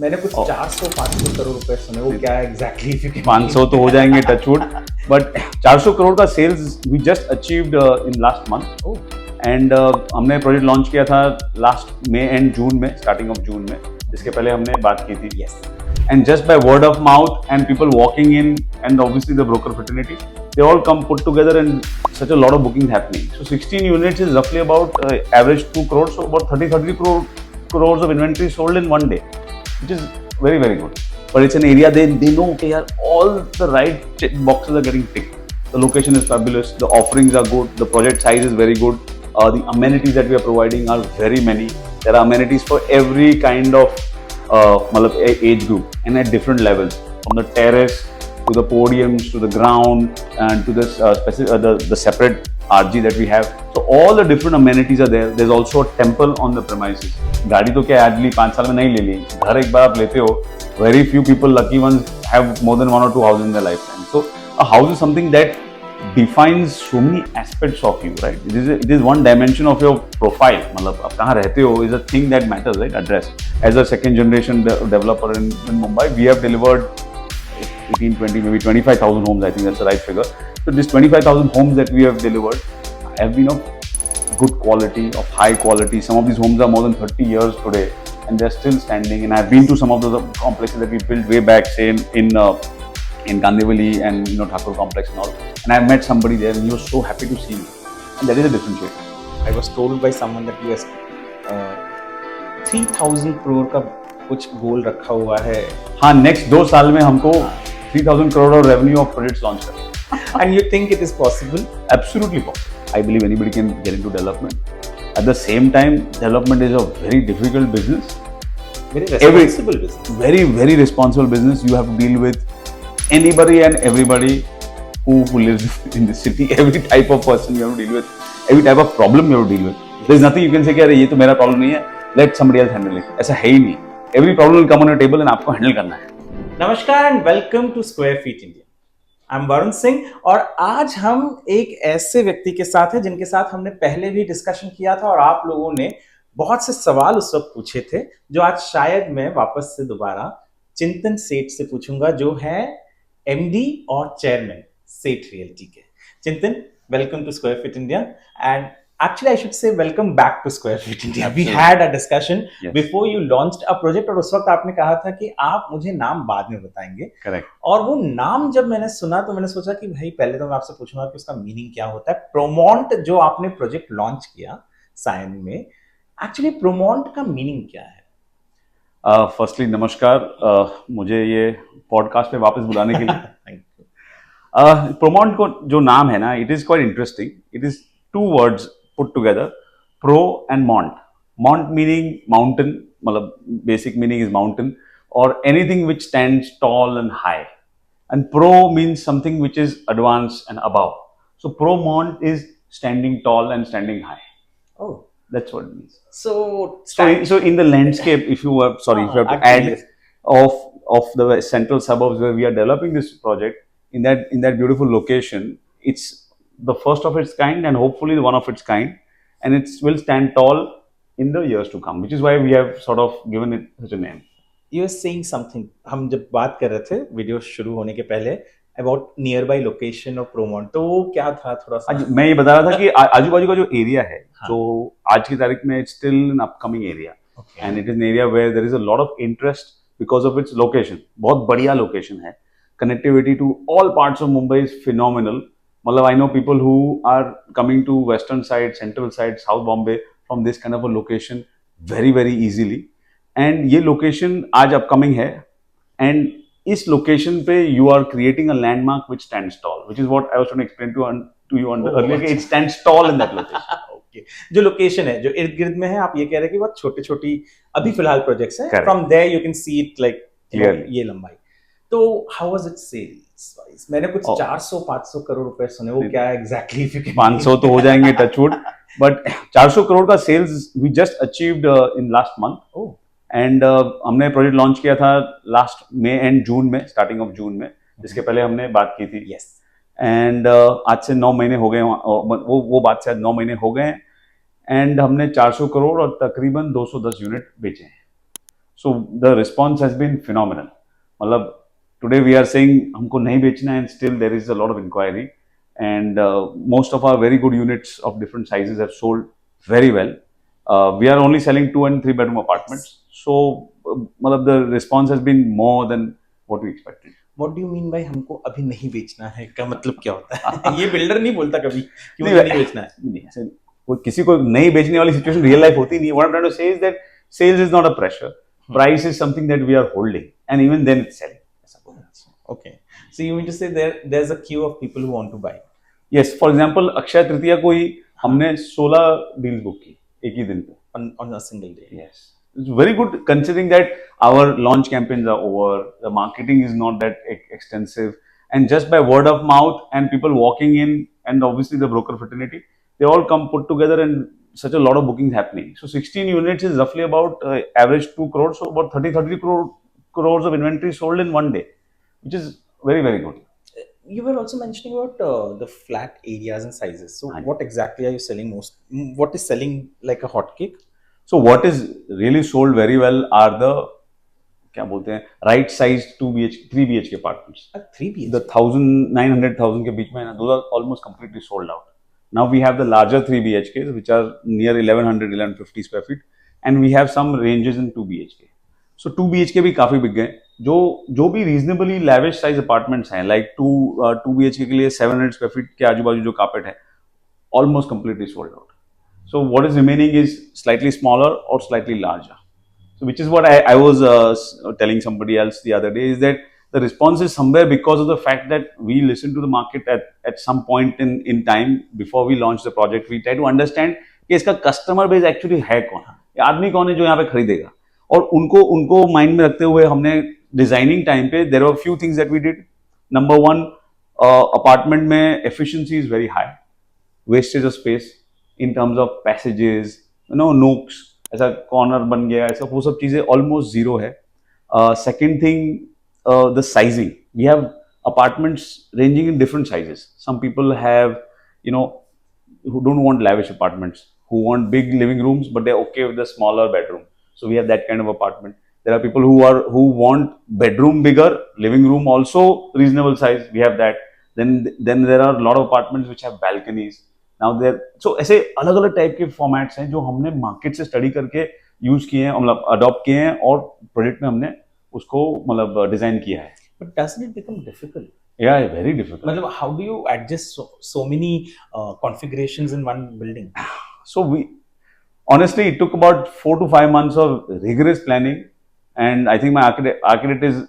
मैंने कुछ 400-500 करोड़ रुपए सुने, वो क्या एग्जैक्टली इफ यू कैन 500 तो हो जाएंगे टचवुड, बट 400 करोड़ का sales we just achieved in last month. And हमने प्रोजेक्ट लॉन्च किया था लास्ट मई एंड जून में, स्टार्टिंग ऑफ जून में, जिसके पहले हमने बात की थी। Yes And just by word of mouth and people walking in, and obviously the broker fraternity, they all come put together and such a lot of bookings happening. So 16 units is roughly about average 2 crores, so about 30 crores of inventory sold in one day, which is very very good. But it's an area they know, okay, yeah, all the right check boxes are getting ticked. The location is fabulous, the offerings are good, the project size is very good, the amenities that we are providing are very many. There are amenities for every kind of age group and at different levels, from the terrace to the podiums to the ground and to this the separate RG that we have. So all the different amenities are there. There's also a temple on the premises. गाड़ी तो क्या आज ली 5 साल में नहीं ले ली, घर एक बार आप लेते हो, very few people, lucky ones, have more than 1 or 2 houses in their lifetime. So a house is something that defines so many aspects of you, right? It is one dimension of your profile. मतलब आप कहाँ रहते हो is a thing that matters, right? Address. As a second generation developer in Mumbai, we have delivered 18, 20, maybe 25,000 homes. I think that's the right figure. So these 25,000 homes that we have delivered have been of good quality, of high quality. Some of these homes are more than 30 years today, and they're still standing. And I've been to some of those complexes that we built way back, say in Gandhivali and Thakur complex and all. And I met somebody there, and he was so happy to see me. And that is a differentiator. I was told by someone that you has 3000 crore का कुछ गोल रखा हुआ है। हाँ, next 2 साल में हमको 3000 crore of revenue of projects launch करना। And you think it is possible? Absolutely possible. I believe anybody can get into development. At the same time, development is a very difficult business. Very responsible business. Very, very responsible business. You have to deal with anybody and everybody who lives in the city. Every type of person you have to deal with. Every type of problem you have to deal with. There is nothing you can say कि अरे ये तो मेरा problem नहीं है, let somebody else handle it. ऐसा है ही नहीं. Every problem will come on your table and आपको handle करना है. नमस्कार and welcome to square feet India. I am Varun Singh और आज हम एक ऐसे व्यक्ति के साथ हैं जिनके साथ हमने पहले भी डिस्कशन किया था और आप लोगों ने बहुत से सवाल उस वक्त पूछे थे, जो आज शायद मैं वापस से दोबारा चिंतन सेठ से पूछूंगा, जो है एमडी और चेयरमैन सेठ रियल्टी के। Chintan, welcome to square feet India and actually I should say welcome back to Square Feet India. We had a discussion before you launched a project और उस वक्त आपने कहा था कि आप मुझे नाम बाद में बताएंगे। Correct. और वो नाम जब मैंने सुना तो मैंने सोचा कि भाई पहले तो मैं आपसे पूछूंगा कि उसका मीनिंग क्या होता है। प्रोमोंट जो आपने प्रोजेक्ट लॉन्च किया सायन में, एक्चुअली प्रोमोंट का मीनिंग क्या है? फर्स्टली नमस्कार, मुझे ये पॉडकास्ट पे वापस बुलाने के लिए। Thank you. प्रोमोंट को जो नाम है ना, it is quite interesting. It is 2 words put together, pro and mont. Mont meaning mountain, basic meaning is mountain, or anything which stands tall and high. And pro means something which is advanced and above. So pro mont is standing tall and standing high. Oh, that's what it means. So in the landscape, if you have to add of the central suburbs where we are developing this project, in that beautiful location, it's the first of its kind and hopefully one of its kind, and it will stand tall in the years to come, which is why we have sort of given it such a name. You are saying something, हम जब बात कर रहे थे video शुरू होने के पहले about nearby location of प्रोमोंट, तो वो क्या था थोड़ा सा? मैं ये बता रहा था कि आजू बाजू का जो एरिया है, जो आज की तारीख में it's still an upcoming area, and it is an area where there is a lot of interest because of its location. बहुत बढ़िया लोकेशन है. Connectivity to all parts of Mumbai is phenomenal. मतलब I know people who are coming to western side, central side, South Bombay from this kind of a location very very easily. And ये location आज upcoming है, and इस location पे you are creating a landmark which stands tall, which is what I was trying to explain to you earlier. It stands tall in that location. Okay. जो location है, जो इर्द गिर्द में है, आप ये कह रहे हैं कि बहुत छोटे छोटी अभी फिलहाल प्रोजेक्ट्स हैं. From there you can see it like clearly. ये लंबाई. तो how was it sales wise? मैंने कुछ 400-500 करोड़ रुपए सुने, वो क्या एग्जैक्टली? 500 तो हो जाएंगे टचवुड, बट 400 करोड़ का sales we just achieved in last month. And हमने प्रोजेक्ट लॉन्च किया था लास्ट मई एंड जून में, स्टार्टिंग ऑफ जून में, जिसके पहले हमने बात की थी. यस. एंड आज से 9 महीने हो गए, वो बात से 9 महीने हो गए, एंड हमने 400 करोड़ और तकरीबन 210 यूनिट बेचे हैं. So the response has been phenomenal. मतलब today we are saying हमको नहीं बेचना है, and still there is a lot of inquiry, and most of our very good units of different sizes have sold very well. We are only selling 2 and 3 bedroom apartments, so मतलब the response has been more than what we expected. What do you mean by हमको अभी नहीं बेचना है का मतलब क्या होता है? ये बिल्डर नहीं बोलता कभी कि मुझे नहीं बेचना है. नहीं, ऐसे कोई किसी को नहीं बेचने वाली सिचुएशन रियल लाइफ होती नहीं. What I'm trying to say is that sales is not a pressure. Price is something that we are holding, and even then it's selling. Okay, so you mean to say there's a queue of people who want to buy? Yes, for example, Akshaya Tritiya को ही हमने 16 deals book की एक ही दिन पे. On a single day. Yes, it's very good considering that our launch campaigns are over. The marketing is not that extensive, and just by word of mouth and people walking in, and obviously the broker fraternity, they all come put together, and such a lot of bookings happening. So 16 units is roughly about average 2 crores, so about 30 crores of inventory sold in one day, which is very, very good. You were also mentioning about the flat areas and sizes. So Haan. what exactly are you selling most? What is selling like a hotcake? So what is really sold very well are the क्या बोलते हैं right sized 2 BHK 3 BHK apartments. 3 BHK. The 1,900,000 के बीच में ना, those are almost completely sold out. Now we have the larger 3 BHKs which are near 1100 1150 square feet, and we have some ranges in 2 BHK. So 2 BHK भी काफी बिक गए. जो भी reasonably lavish size apartments हैं, like 2 BHK के लिए 700 square feet के आजू बाजू जो carpet है, almost completely sold out. So what is remaining is slightly smaller or slightly larger. So which is what I was telling somebody else the other day, is that the response is somewhere because of the fact that we listen to the market at some point in time before we launch the project. We try to understand कि इसका customer base actually है कौन, आदमी कौन है जो यहाँ पे खरीदेगा, और उनको माइंड में रखते हुए हमने डिजाइनिंग टाइम पे there were few things that we did. Number 1, apartment में efficiency is very high. Wastage of space in terms of passages, nooks, ऐसा कॉर्नर बन गया, ऐसा वो सब चीजें ऑलमोस्ट जीरो है. Second thing, the sizing. We have apartments ranging in different sizes. Some people have, who don't want lavish apartments, who want big living rooms, but they're okay with the smaller bedroom. So we have that kind of apartment. There are people who want bedroom bigger, living room also reasonable size. We have that. Then there are a lot of apartments which have balconies. Now so ऐसे अलग अलग type के formats हैं जो हमने market से study करके use किए हैं, मतलब अडॉप्ट किए हैं, और प्रोजेक्ट में हमने उसको मतलब डिजाइन किया है. But doesn't it become difficult? Yeah, very difficult. मतलब how do you adjust so many configurations in one building? So honestly, it took about 4 to 5 months of rigorous planning, and I think my architect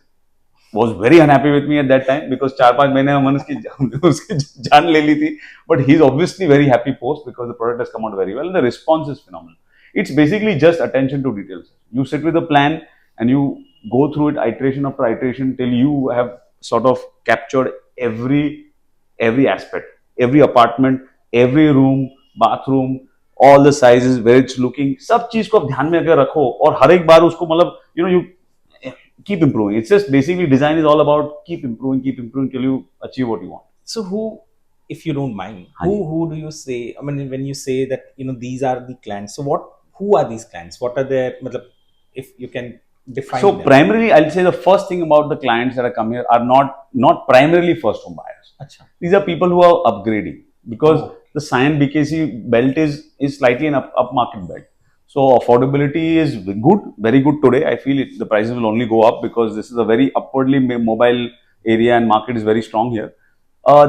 was very unhappy with me at that time because 4-5 महीने हमने उसकी जान ले ली थी. But he's obviously very happy post because the product has come out very well and the response is phenomenal. It's basically just attention to details. You sit with a plan and you go through it iteration after iteration till you have sort of captured every aspect, every apartment, every room, bathroom, all the sizes, where it's looking, सब चीज को आप ध्यान में अगर रखो और हर एक बार उसको मतलब you keep improving. It's just basically design is all about keep improving till you achieve what you want. So who, if you don't mind, who do you say? I mean, when you say that these are the clients, so who are these clients? What are their, if you can define so them. Primarily, I'll say the first thing about the clients that are coming here are not primarily first home buyers. Achha. These are people who are upgrading because the Sion BKC belt is slightly an upmarket belt. So affordability is good, very good today. I feel the prices will only go up because this is a very upwardly mobile area and market is very strong here.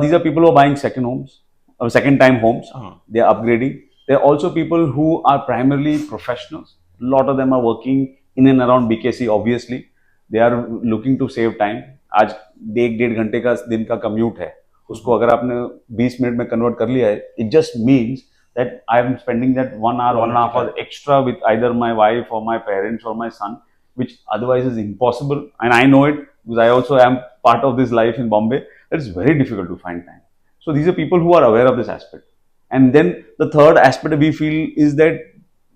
These are people who are buying second homes, second time homes. They are upgrading. There are also people who are primarily professionals. A lot of them are working in and around BKC. Obviously, they are looking to save time. आज 1-1.5 घंटे का दिन का commute है, उसको अगर आपने 20 minute में convert कर लिया है, it just means that I am spending that 1 hour, 1.5 hours extra with either my wife or my parents or my son, which otherwise is impossible. And I know it because I also am part of this life in Bombay. That it's very difficult to find time. So these are people who are aware of this aspect. And then the third aspect we feel is that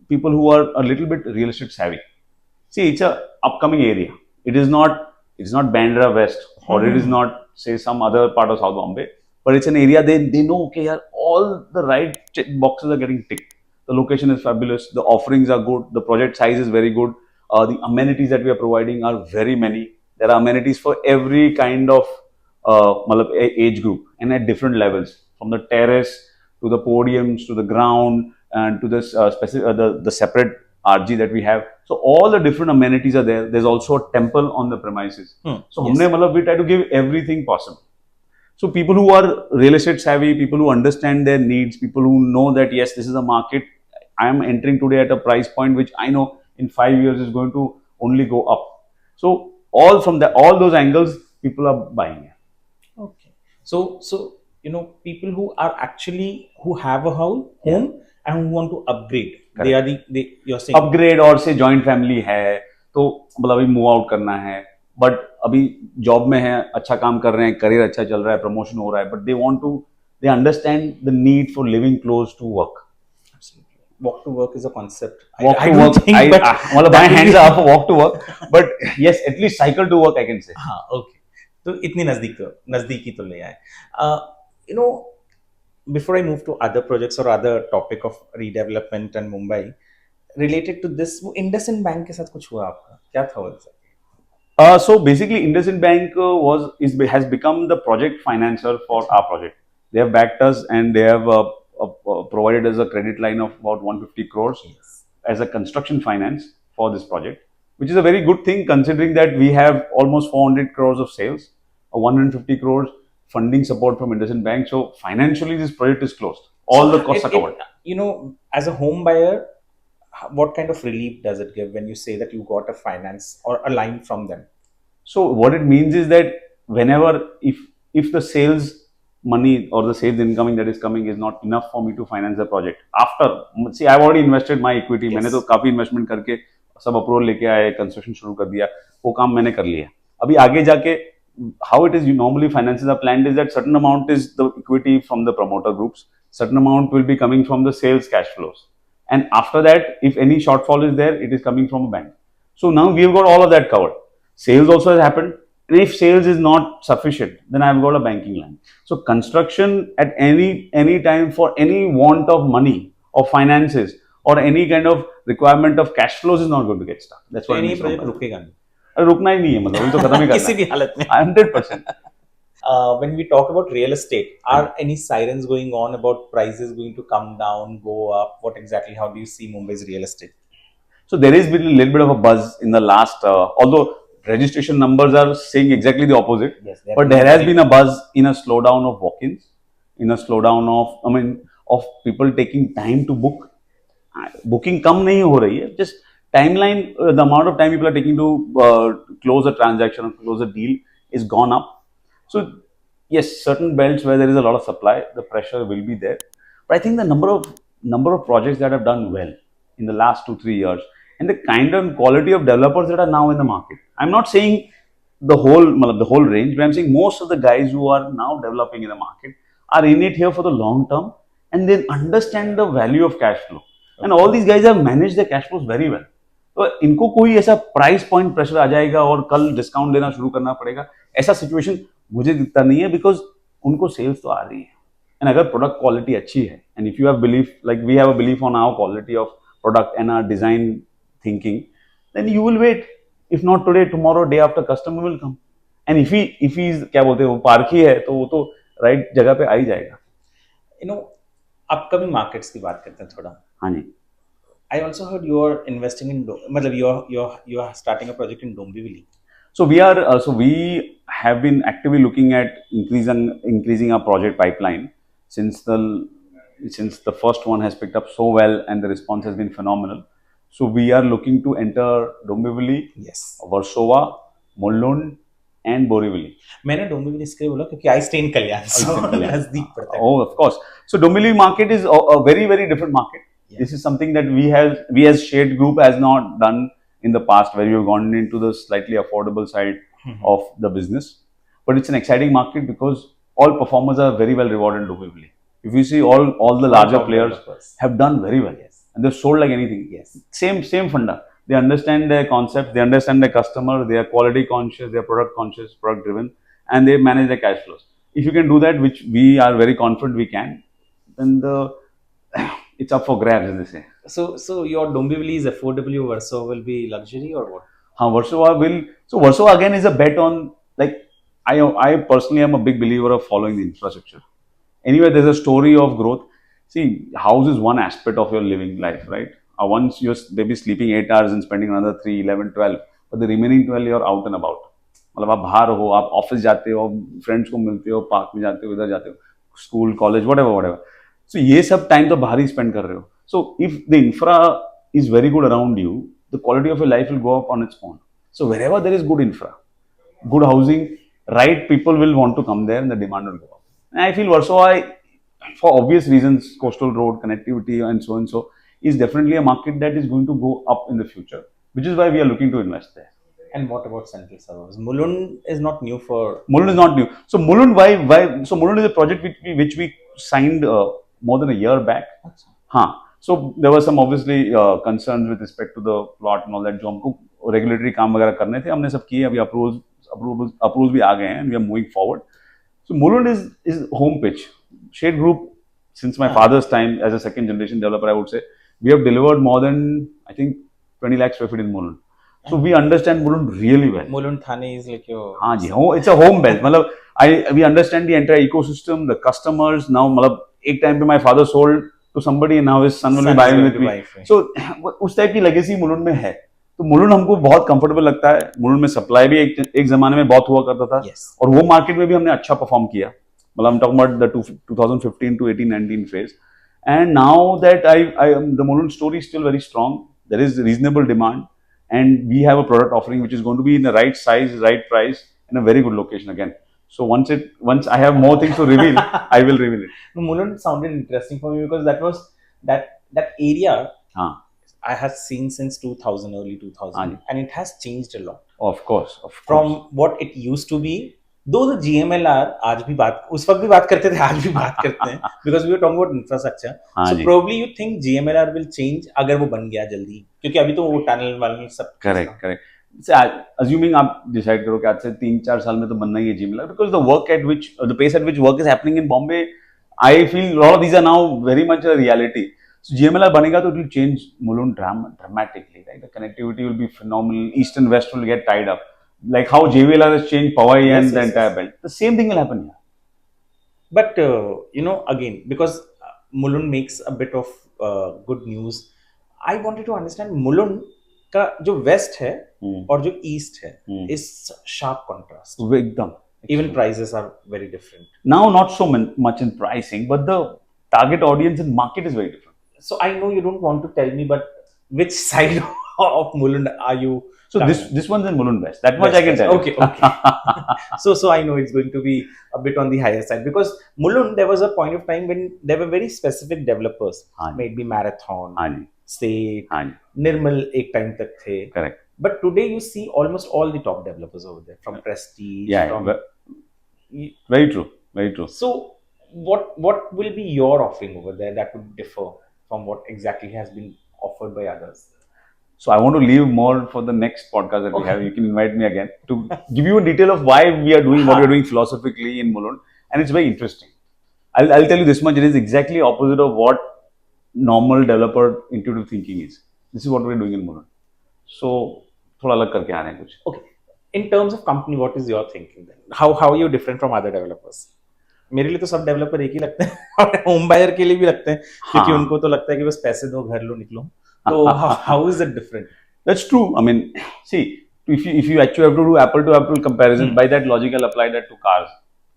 people who are a little bit real estate savvy. See, it's a upcoming area. It's not Bandra West or it is not say some other part of South Bombay, but it's an area they know, okay, yeah, all the right check boxes are getting ticked. The location is fabulous. The offerings are good. The project size is very good. The amenities that we are providing are very many. There are amenities for every kind of age group and at different levels, from the terrace to the podiums to the ground and to this the separate RG that we have. So all the different amenities are there. There's also a temple on the premises. So Yes. we try to give everything possible. So people who are real estate savvy, people who understand their needs, people who know that yes, this is a market. I am entering today at a price point which I know in 5 years is going to only go up. So all those angles, people are buying it. Okay. So people who are actually who have a home and who want to upgrade, they are you're saying upgrade और से joint family है तो मतलब अभी move out करना है, but अभी job में है, अच्छा काम कर रहे हैं, करियर अच्छा चल रहा है, प्रमोशन हो रहा है, but they understand the need for living close to work. walk to work is a concept. Walk I to don't work, think, but मतलब my hands are up for walk to work, but yes, at least cycle to work I can say. हाँ, okay. तो इतनी नजदीकी तो ले आए. You know, before I move to other projects or other topic of redevelopment and Mumbai, related to this, वो IndusInd Bank के साथ कुछ हुआ आपका? क्या था वो exactly? So basically, IndusInd Bank has become the project financer for our project. They have backed us and they have provided us a credit line of about 150 crores Yes. as a construction finance for this project, which is a very good thing considering that we have almost 400 crores of sales, 150 crores funding support from IndusInd Bank. So financially, this project is closed. All the costs are covered. As a home buyer, what kind of relief does it give when you say that you got a finance or a line from them? So what it means is that whenever if the sales money or the sales incoming that is coming is not enough for me to finance the project, after see I've already invested my equity, Yes. मैंने तो काफी investment करके सब approval लेके आए, construction शुरू कर दिया, वो काम मैंने कर लिया. अभी आगे जाके how it is normally finances are planned is that certain amount is the equity from the promoter groups, certain amount will be coming from the sales cash flows, and after that if any shortfall is there, it is coming from a bank. So now we have got all of that covered. Sales also has happened, and if sales is not sufficient, then I've got a banking line. So construction at any time for any want of money or finances or any kind of requirement of cash flows is not going to get stuck. That's what I mean. Project रुकेगा नहीं. अरे रुकना ही नहीं है, मतलब तो खत्म ही करना किसी भी हालत में. 100%. When we talk about real estate, are any sirens going on about prices going to come down, go up? What exactly? How do you see Mumbai's real estate? So there has been a little bit of a buzz in the last, although registration numbers are saying exactly the opposite. Yes, but there has been a buzz in a slowdown of walk-ins, in a slowdown of people taking time to book. Booking कम नहीं हो रही है, just timeline, the amount of time people are taking to close a transaction or close a deal is gone up. So yes, certain belts where there is a lot of supply, the pressure will be there. But I think the number of projects that have done well in the last 2-3 years and the kind and quality of developers that are now in the market. I'm not saying the whole range, but I'm saying most of the guys who are now developing in the market are in it here for the long term and they understand the value of cash flow. And all these guys have managed their cash flows very well. तो इनको कोई ऐसा price point pressure आ जाएगा और कल discount देना शुरू करना पड़ेगा, ऐसा सिचुएशन मुझे दिखता नहीं है, बिकॉज उनको सेल्स तो आ रही है. एंड अगर प्रोडक्ट क्वालिटी अच्छी है and if you have belief like we have a belief on our quality of product and our design thinking, then you will wait. If not today, tomorrow, day after, customer will come. And if he क्या बोलते हैं, वो पारखी है तो वो तो right जगह पे आ ही जाएगा. अपकमिंग मार्केट्स की बात करते हैं थोड़ा. हाँ जी. I also heard you are investing in, you are starting a project in Dombivli. So we have been actively looking at increasing our project pipeline since the first one has picked up so well and the response has been phenomenal. So we are looking to enter Dombivli, Yes, Versova, Mulund and Borivali. मैंने डोंबिवली इसलिए बोला क्योंकि I stay in Kalyan, so नजदीक पड़ता है. Oh, of course. So Dombivli market is a very, very different market. Yeah. This is something that we as Shade Group has not done in the past, where we have gone into the slightly affordable side of the business. But it's an exciting market because all performers are very well rewarded in Dombivli. If you see, all the larger players have done very well. Yes. And they've sold like anything. Yes. Same funda. They understand their concept, they understand their customer, they are quality conscious, they are product conscious, product driven, and they manage their cash flows. If you can do that, which we are very confident we can, then it's up for grabs, as they say. So your Dombivli is affordable, your Warsaw will be luxury or what? Warsaw will. So Warsaw again is a bet on, like, I personally am a big believer of following the infrastructure. Anyway, there's a story of growth. See, house is one aspect of your living life, right? Once you're maybe sleeping 8 hours and spending another 3, 11, 12, but the remaining 12 you're out and about. मतलब आप बाहर हो, आप office जाते हो, friends को मिलते हो, पार्क में जाते हो, इधर जाते हो, स्कूल कॉलेज whatever. So ये सब टाइम तो बाहर ही स्पेंड कर रहे हो. So if the infra is very good around you, the quality of your life will go up on its own. So wherever there is good infra, good housing, right people will want to come there and the demand will go up. And I feel Warsaw, for obvious reasons, coastal road, connectivity and so, is definitely a market that is going to go up in the future, which is why we are looking to invest there. And what about central suburbs? Mulund is not new for. Mulund is not new. So Mulund, why? So Mulund is a project which we signed more than a year back. हाँ. So there were some obviously concerns with respect to the plot and all that. जो हमको regulatory काम वगैरह करने थे, हमने सब किए. अभी approvals भी आ गए हैं, and we are moving forward. So Mulund is home pitch. Shade Group, since my father's time as a second generation developer, I would say we have delivered more than, I think, 20 lakh square feet in Mulund. So we understand Mulund really well. Mulund Thane is like your. हाँ जी, it's a home belt. मतलब we understand the entire ecosystem, the customers. Now मतलब एक time पे my father sold to somebody and now his son will be buying with me. So उस type की legacy Mulund में है. तो मुलुंड हमको बहुत कंफर्टेबल लगता है. मुलुंड में सप्लाई भी एक जमाने में बहुत हुआ करता था. और वो मार्केट में भी हमने अच्छा परफॉर्म किया. मतलब I'm talking about the 2015 to 18-19 phase. And now that the Mulund story is still very strong. There is reasonable demand, and we have a product offering which is going to be in the right size, right price, in a very good location again. So once I have more things to reveal, I will reveal it. Mulund sounded interesting for me because that was that area. I have seen since 2000, early 2000, and it has changed a lot. Of course. From what it used to be. Though the GMLR, आज भी बात उस वक्त भी बात करते थे, आज भी बात करते हैं, because we were talking about infrastructure. So probably you think GMLR will change अगर वो बन गया जल्दी, क्योंकि अभी तो वो टनल वाले सब. Correct. Assuming आप decide करो कि आज से 3-4 साल में तो बनना ही है GMLR, because the pace at which work is happening in Bombay, I feel a lot of these are now very much a reality. So GMLR बनेगा तो it will change Mulund dramatically, right? The connectivity will be phenomenal. East and West will get tied up. Like how JVLR has changed Powai and the entire belt. The same thing will happen here. But, again, because Mulund makes a bit of good news, I wanted to understand Mulund का जो west है और जो east है is sharp contrast. एकदम. Even prices are very different. Now not so much in pricing, but the target audience and market is very different. So I know you don't want to tell me, but which side of Mulund are you? So this one's in Mulund West. That much I can tell. Okay. So I know it's going to be a bit on the higher side, because Mulund, there was a point of time when there were very specific developers. Maybe Marathon, State, Nirmal एक time तक थे. Correct. But today you see almost all the top developers over there, from Prestige. Very true. So what will be your offering over there that would differ from what exactly has been offered by others? So I want to leave more for the next podcast that we have. You can invite me again to give you a detail of why we are doing what we are doing philosophically in Mulund, and it's very interesting. I'll tell you this much: it is exactly opposite of what normal developer intuitive thinking is. This is what we are doing in Mulund. So थोड़ा अलग करके आ रहे हैं कुछ. Okay. In terms of company, what is your thinking then? How are you different from other developers? मेरे लिए तो सब डेवलपर एक ही लगते हैं और होम बायर के लिए भी लगते हैं, क्योंकि उनको तो लगता है कि बस पैसे दो, घर लो, निकलो. So how is it different? That's true. I mean, see, if you actually have to do apple to apple comparison, by that logic I'll apply that to cars.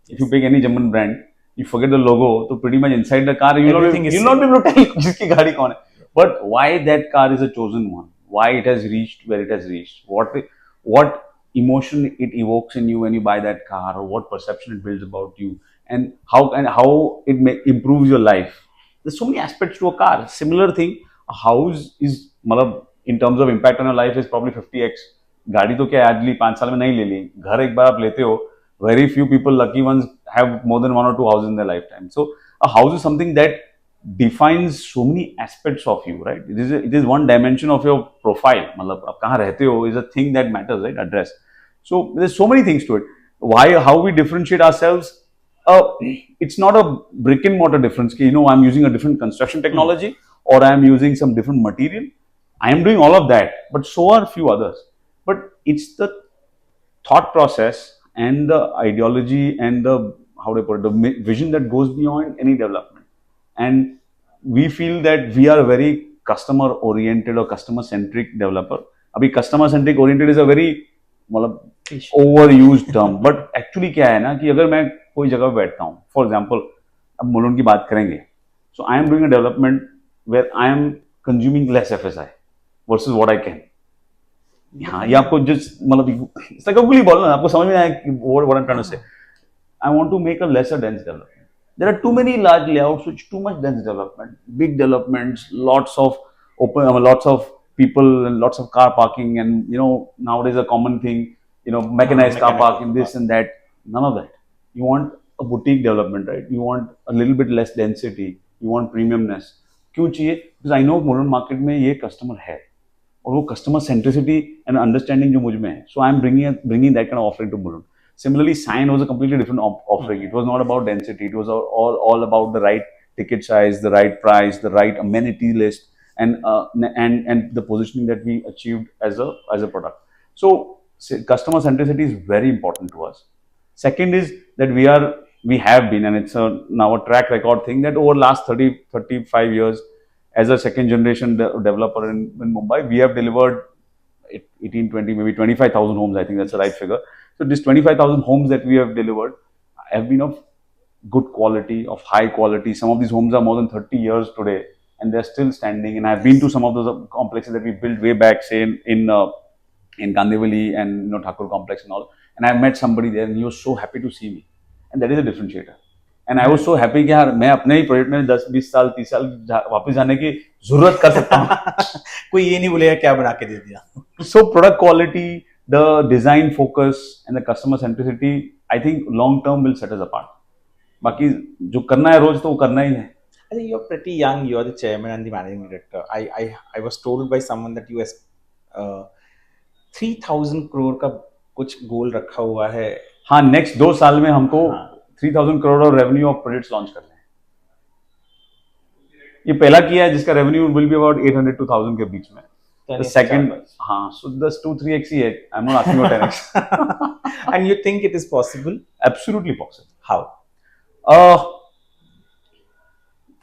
If you pick any German brand, you forget the logo, so pretty much inside the car you'll not be able to tell जिसकी गाड़ी कौन है. But why that car is a chosen one? Why it has reached where it has reached? What emotion it evokes in you when you buy that car, or what perception it builds about you, and how it improves your life. There's so many aspects to a car. Similar thing. A house is, मतलब in terms of impact on your life, is probably 50x. गाड़ी तो क्या आज ली 5 साल में नहीं ले ली. घर एक बार आप लेते हो. Very few people, lucky ones, have more than 1 or 2 houses in their lifetime. So a house is something that defines so many aspects of you, right? It is one dimension of your profile. मतलब आप कहाँ रहते हो is a thing that matters, right? Address. So there's so many things to it. How we differentiate ourselves? It's not a brick and mortar difference. I'm using a different construction technology. or I am using some different material. I am doing all of that, but so are few others. But it's the thought process and the ideology and the, how do I put it, the vision that goes beyond any development. And we feel that we are a very customer oriented or customer centric developer. अभी customer centric oriented is a very मतलब over use term, but actually क्या है ना कि अगर मैं कोई जगह बैठता हूँ, फॉर एग्जाम्पल अब मुलुंड की बात करेंगे, so I am doing a development where I am consuming less FSI versus what I can. हाँ, ये आपको जस्ट मतलब बोलना, आपको समझ में आया what I am trying to say. I want to make a lesser dense development. There are too many large layouts which too much dense development, big developments, lots of open, lots of people and lots of car parking, and nowadays a common thing, mechanized car parking, this and that. None of that. You want a boutique development, right? You want a little bit less density. You want premiumness. क्यों चाहिए? Because I know Mulund market में ये customer है, और वो customer centricity and understanding जो मुझ में है. So I am bringing that kind of offering to Mulund. Similarly, Sign was a completely different offering. It was not about density. It was all about the right ticket size, the right price, the right amenity list, and the positioning that we achieved as a product. So customer centricity is very important to us. Second is that we have been, and it's now a track record thing, that over last 35 years, as a second generation developer in Mumbai, we have delivered 18, 20, maybe 25,000 homes. I think that's the right figure. So this 25,000 homes that we have delivered have been of good quality, of high quality. Some of these homes are more than 30 years today, and they're still standing. And I've been to some of those complexes that we built way back, say in Kandivali and Thakur complex and all. And I met somebody there, and he was so happy to see me. And that is a differentiator. And I was so happy कि यार मैं अपने ही project में 10, 20 साल, 30 साल वापस जाने की जरूरत कर सकता हूँ. कोई ये नहीं बोलेगा क्या बना के दे दिया. So product quality, the design focus and the customer centricity, I think long term will set us apart. बाकी जो करना है रोज तो वो करना ही है. I think you're pretty young. You're the chairman and the managing director. I was told by someone that you has 3,000 crore का कुछ गोल रखा हुआ है. हाँ, नेक्स्ट 2 साल में हमको 3,000 करोड़ और रेवेन्यू ऑफ प्रोजेक्ट्स लॉन्च करने हैं. ये पहला किया है जिसका revenue will be about 800 to 1,000 के बीच में. The second, हाँ, so that's 2-3x ही है. I'm not asking for 10x. And you think it is possible? Absolutely possible. How?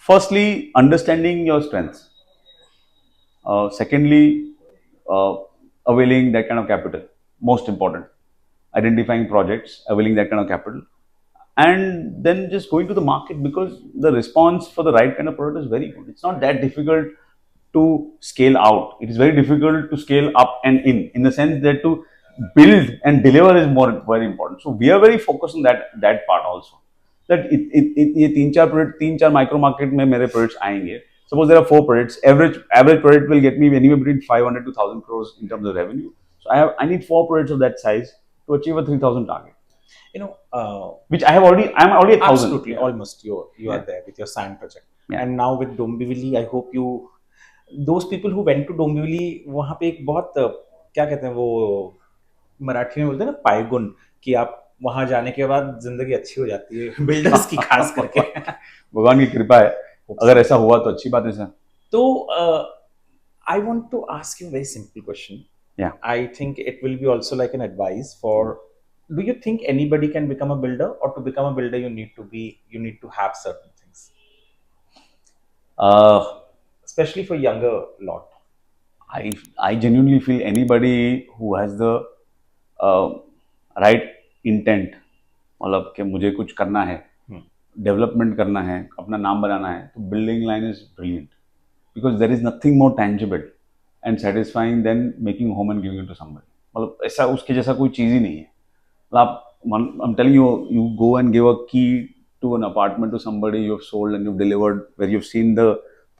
Firstly, understanding your strengths. Secondly, availing that kind of capital. Most important. Identifying projects, availing that kind of capital. And then just going to the market, because the response for the right kind of product is very good. It's not that difficult to scale out. It is very difficult to scale up and in the sense that to build and deliver is very important. So we are very focused on that part also. That ये 3-4 micro market में मेरे projects आएंगे. Suppose there are 4 projects. Average project will get me anywhere between 500 to 1,000 crores in terms of revenue. So I need 4 projects of that size to achieve a 3,000 target. Which I'm already at 1,000. Absolutely, yeah. Almost you are there with your Sign project. Yeah. And now with Dombivli, I hope those people who went to Dombivli, वहाँ पे एक बहुत क्या कहते हैं वो मराठी में बोलते हैं ना पायगुन, कि आप वहाँ जाने के बाद जिंदगी अच्छी हो जाती है बिल्डर्स की खास करके. भगवान की कृपा है, अगर ऐसा हुआ तो अच्छी बात है सर. तो I want to ask you a very simple question. Yeah. I think it will be also like an advice for. Do you think anybody can become a builder, or to become a builder you need to have certain things? Especially for younger lot. I genuinely feel anybody who has the right intent, मतलब कि मुझे कुछ करना है, development करना है, अपना नाम बनाना है, तो building line is brilliant, because there is nothing more tangible and satisfying than making home and giving it to somebody. मतलब ऐसा उसके जैसा कोई चीज़ ही नहीं है. I'm telling you, you go and give a key to an apartment to somebody you have sold and you've delivered, where you've seen the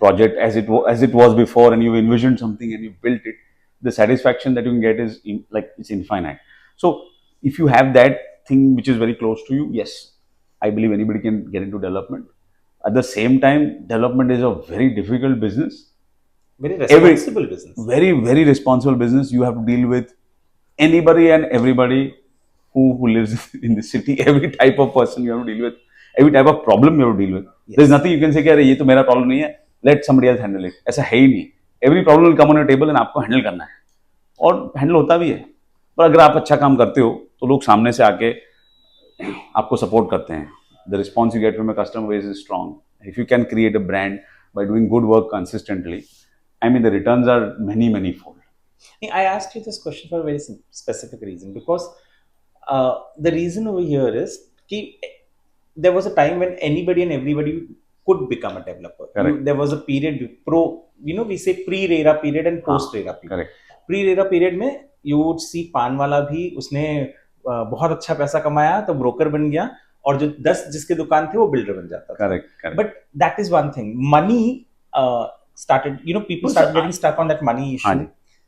project as it was before, and you've envisioned something and you've built it. The satisfaction that you can get is it's infinite. So if you have that thing which is very close to you, yes, I believe anybody can get into development. At the same time, development is a very difficult business. Very responsible business. Very, very responsible business. You have to deal with anybody and everybody who lives in the city. Every type of person you have to deal with. Every type of problem you have to deal with. Yes. There's nothing you can say कि अरे ये तो मेरा problem नहीं है. let somebody else handle it. ऐसा है ही नहीं. Every problem will come on your table and आपको handle करना है. और हैंडल होता भी है. पर अगर आप अच्छा काम करते हो तो लोग सामने से आके आपको सपोर्ट करते हैं. The response you get from a customer base is strong. If you can create a brand by doing good work consistently, I mean the returns are many fold. I asked you this question for a very specific reason, because the reason over here is कि there was a time when anybody and everybody could become a developer. Correct. There was a period we say pre-RERA period and post-RERA period. Correct. Pre-RERA period में you would see पान वाला भी उसने बहुत अच्छा पैसा कमाया तो ब्रोकर बन गया, और जो 10 जिसके दुकान थे वो बिल्डर बन जाता था. Correct. But that is one thing. Money started, people started getting stuck on that money issue. हाँ जी.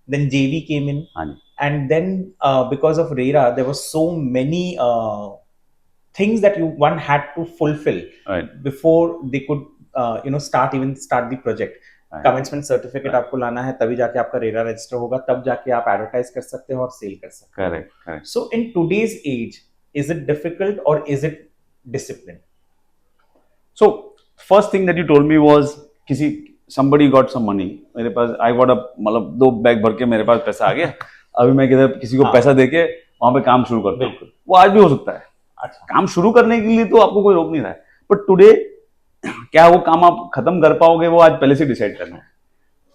Then JV came in. हाँ जी. And then because of RERA, there were so many things that one had to fulfill Right. before they could start the project. Right. Commencement certificate आपको लाना है, तभी जाके आपका RERA register होगा, तब जाके आप advertise कर सकते हो और sale कर सकते हो. Correct. So in today's age, is it difficult or is it discipline? So first thing that you told me was somebody got some money. मेरे पास I got मतलब 2 बैग भर के मेरे पास पैसा आ गया. अभी मैं किसी को पैसा देके वहां पे काम शुरू करता हूँ. वो आज भी हो सकता है. अच्छा. काम शुरू करने के लिए तो आपको कोई रोक नहीं रहा है. बट टुडे क्या वो काम आप खत्म कर पाओगे वो आज पहले से डिसाइड करना है.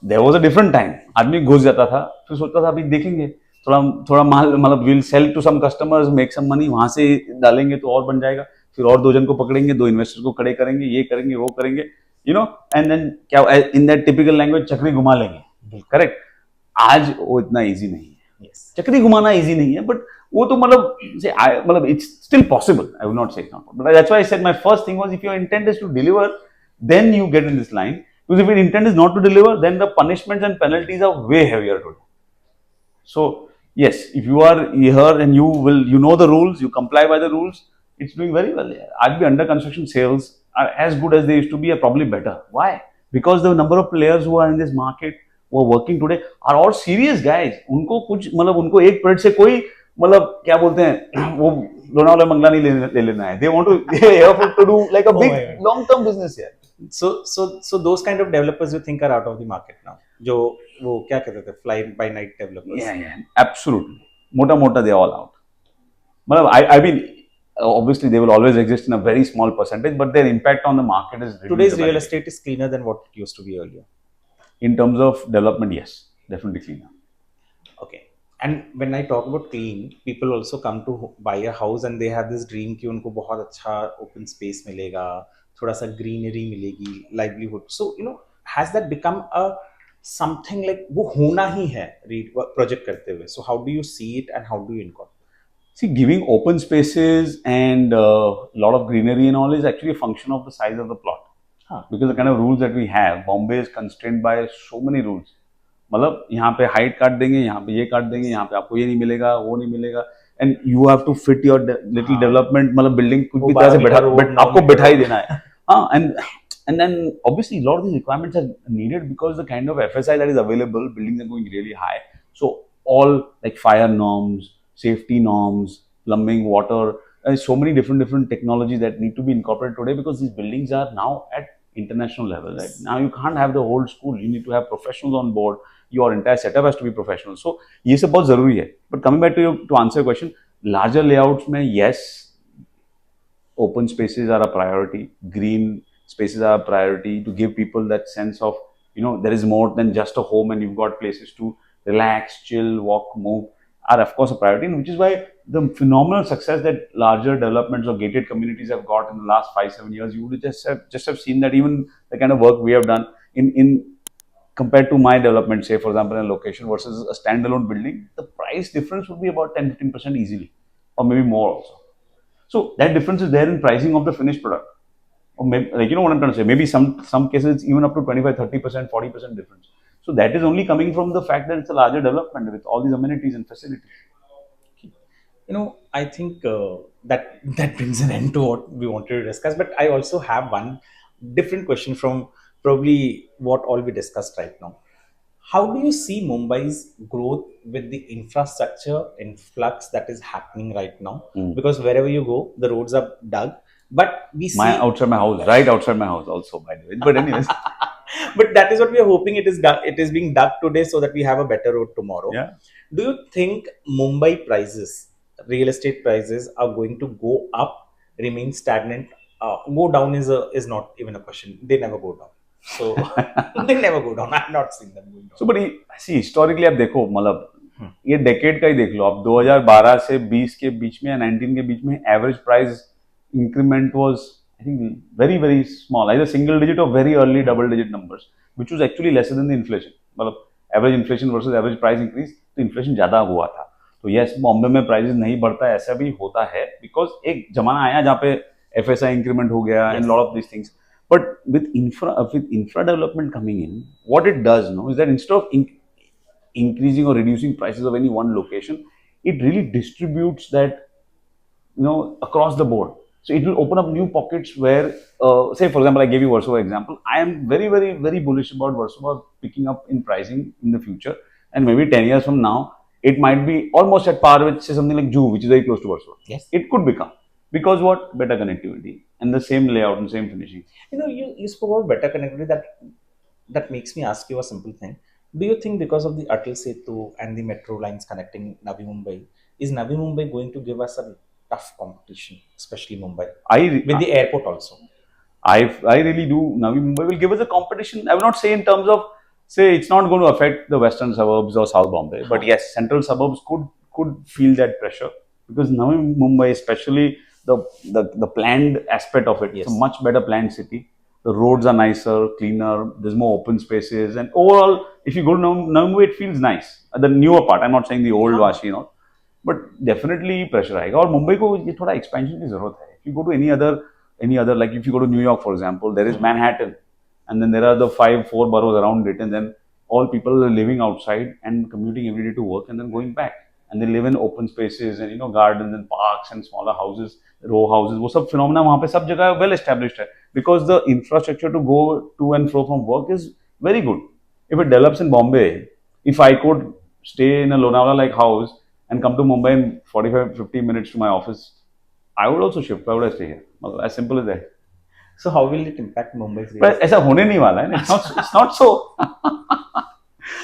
There was a different time. आदमी घुस जाता था, फिर सोचता था अभी देखेंगे थोड़ा माल मतलब will sell to some customers, make some money, वहां से डालेंगे तो और बन जाएगा, फिर और 2 जन को पकड़ेंगे, 2 इन्वेस्टर को खड़े करेंगे, ये करेंगे वो करेंगे, एंड देन क्या इन दैट टिपिकल लैंग्वेज चक्री घुमा लेंगे. करेक्ट. आज वो इतना इजी नहीं है. चक्री घुमाना इजी नहीं है, बट वो तो मतलब it's still possible. I will not say it's not, but that's why I said my first thing was if your intent is to deliver, then you get in this line, because if your intent is not to deliver, then the punishments and penalties are way heavier today. So yes, if you are here and you know the rules, you comply by the rules, it's doing very well. आज भी under construction sales are as good as they used to be, or probably better. Why? Because the number of players who are in this market who are working today are all serious guys. उनको कुछ उनको एक period से कोई क्या बोलते हैं वो लोनावला मंगला नहीं ले लेना है. They want to do like a big long term business here. So those kind of developers you think are out of the market now, जो वो क्या कहते थे, fly by night developers. Yeah, absolutely. मोटा they are all out. I mean, obviously they will always exist in a very small percentage, but their impact on the market is today's real estate is cleaner than what it used to be earlier. In terms of development, yes, definitely cleaner. Okay. And when I talk about clean, people also come to buy a house and they have this dream कि उनको बहुत अच्छा open space मिलेगा, थोड़ा सा greenery मिलेगी, livelihood. So has that become a something like वो होना ही है project करते हुए? So how do you see it and how do you incorporate? See, giving open spaces and a lot of greenery and all is actually a function of the size of the plot. Because the kind of rules that we have, Bombay is constrained by so many rules. मतलब यहाँ पे height काट देंगे, यहाँ पे ये काट देंगे, यहाँ पे आपको ये नहीं मिलेगा, वो नहीं मिलेगा, and you have to fit your little development, मतलब बिल्डिंग कुछ भी तरह से आपको बैठा ही देना है. हाँ, and then obviously a lot of these requirements are needed because the kind of FSI that is available, buildings are going really high. So all like fire norms, safety norms, plumbing, water, so many different technologies that need to be incorporated today because these buildings are now at international level. Right now you can't have the old school. You need to have professionals on board. Your entire setup has to be professional. So ये सब बहुत जरूरी है. But coming back to answer your question, larger layouts में yes, open spaces are a priority. Green spaces are a priority to give people that sense of there is more than just a home and you've got places to relax, chill, walk, move are of course a priority, and which is why the phenomenal success that larger developments or gated communities have got in the last 5-7 years. You would just have seen that even the kind of work we have done in compared to my development, say for example in a location versus a standalone building, the price difference would be about 10-15% easily, or maybe more also. So that difference is there in pricing of the finished product. Or maybe, like what I'm trying to say, maybe some cases it's even up to 25-30%, 40% difference. So that is only coming from the fact that it's a larger development with all these amenities and facilities. I think that brings an end to what we wanted to discuss. But I also have one different question from probably what all we discussed right now. How do you see Mumbai's growth with the infrastructure influx that is happening right now? Because wherever you go, the roads are dug. But we see right outside my house also, by the way. But anyways. But that is what we are hoping. It is being dug today so that we have a better road tomorrow. Yeah. Do you think Mumbai prices, real estate prices, are going to go up, remain stagnant? Go down is not even a question. They never go down. So they never go down. I've not seen them going down. So, but see, historically आप देखो, मतलब हम्म। ये decade का ही देख लो आप, 2012 से 20 के बीच में या 19 के बीच में average price increment was I think very very small, either single digit और very early double digit numbers, which was actually lesser than the inflation. मतलब average inflation versus average price increase, तो इन्फ्लेशन ज्यादा हुआ था. तो yes, Bombay में prices नहीं बढ़ता है, ऐसा भी होता है, बिकॉज एक जमाना आया जहाँ पे एफएसआई इंक्रीमेंट हो गया and lot of this things. But with infra development coming in, what it does now is that instead of increasing or reducing prices of any one location, it really distributes that, across the board. So it will open up new pockets where, say for example, I gave you Versova example. I am very very very bullish about Versova picking up in pricing in the future, and maybe 10 years from now, it might be almost at par with, say, something like Juhu, which is very close to Versova. Yes, It could become, because what, better connectivity and the same layout and same finishing. you spoke about better connectivity. That makes me ask you a simple thing. Do you think because of the Atal Setu and the metro lines connecting Navi Mumbai, is Navi Mumbai going to give us a tough competition, especially Mumbai, with the airport also? I really do. Navi Mumbai will give us a competition. I will not say in terms of, say, it's not going to affect the western suburbs or South Bombay, but yes, central suburbs could feel that pressure, because Navi Mumbai, especially the planned aspect of it, Yes. it's a much better planned city. The roads are nicer, cleaner. There's more open spaces, and overall, if you go to Navi Mumbai, it feels nice. The newer part. I'm not saying the old Vashi, but definitely pressure आएगा. और मुंबई को ये थोड़ा expansion की जरूरत है. If you go to any other, like if you go to New York, for example, there is Manhattan, and then there are the four boroughs around it, and then all people are living outside and commuting every day to work and then going back, and they live in open spaces and gardens and parks and smaller houses, row houses. वो सब phenomena वहाँ पे सब जगह well established है, because the infrastructure to go to and fro from work is very good. If it develops in Bombay, if I could stay in a Lonavala like house and come to Mumbai in 45-50 minutes to my office, I would also shift. Why would I stay here? As simple as that. So how will it impact Mumbai's real पर estate? ऐसा होने नहीं वाला है. It's not so.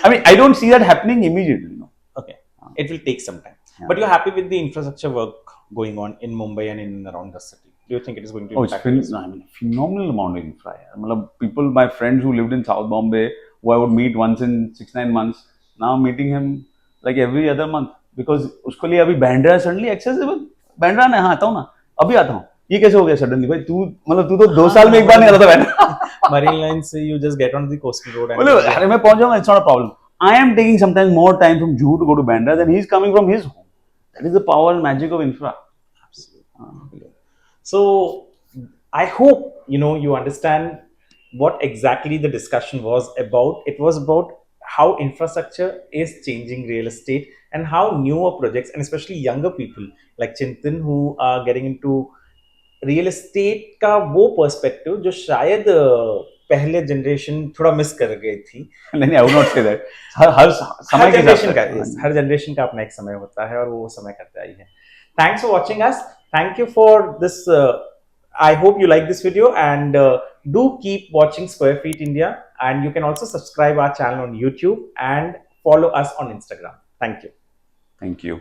I mean, I don't see that happening immediately. Okay, it will take some time. Yeah. But you're happy with the infrastructure work going on in Mumbai and in and around the city? Do you think it is going to Oh, it's impact? I mean, phenomenal amount of infra. यार. People, my friends who lived in South Bombay, who I would meet once in 6-9 months, now I'm meeting him like every other month, because उसको लिए अभी Bandra is suddenly accessible. Bandra ने, हाँ आता हूँ ना, अभी आता हूँ. ये कैसे हो गया सडनली भाई? तू तो 2 साल में एक बार नहीं आता था Bandra. Marine lines, you just get on the coastal road and मतलब अरे मैं पहुंच जाऊंगा, it's not a problem. I am taking sometimes more time from Juhu to go to Bandra than he's coming from his home. That is the power and magic of infra. Absolutely. So I hope you understand what exactly the discussion was about. It was about how infrastructure is changing real estate, and how newer projects, and especially younger people like Chintan, who are getting into real estate का वो perspective जो शायद पहले generation थोड़ा miss कर गई थी. नहीं, I would not say that. हर समय के जनरेशन का साथ. हर जनरेशन का अपना एक समय होता है और वो समय करते आई है. Thanks for watching us. Thank you for this. I hope you like this video, and do keep watching Square Feet India, and you can also subscribe our channel on YouTube and follow us on Instagram. Thank you. Thank you.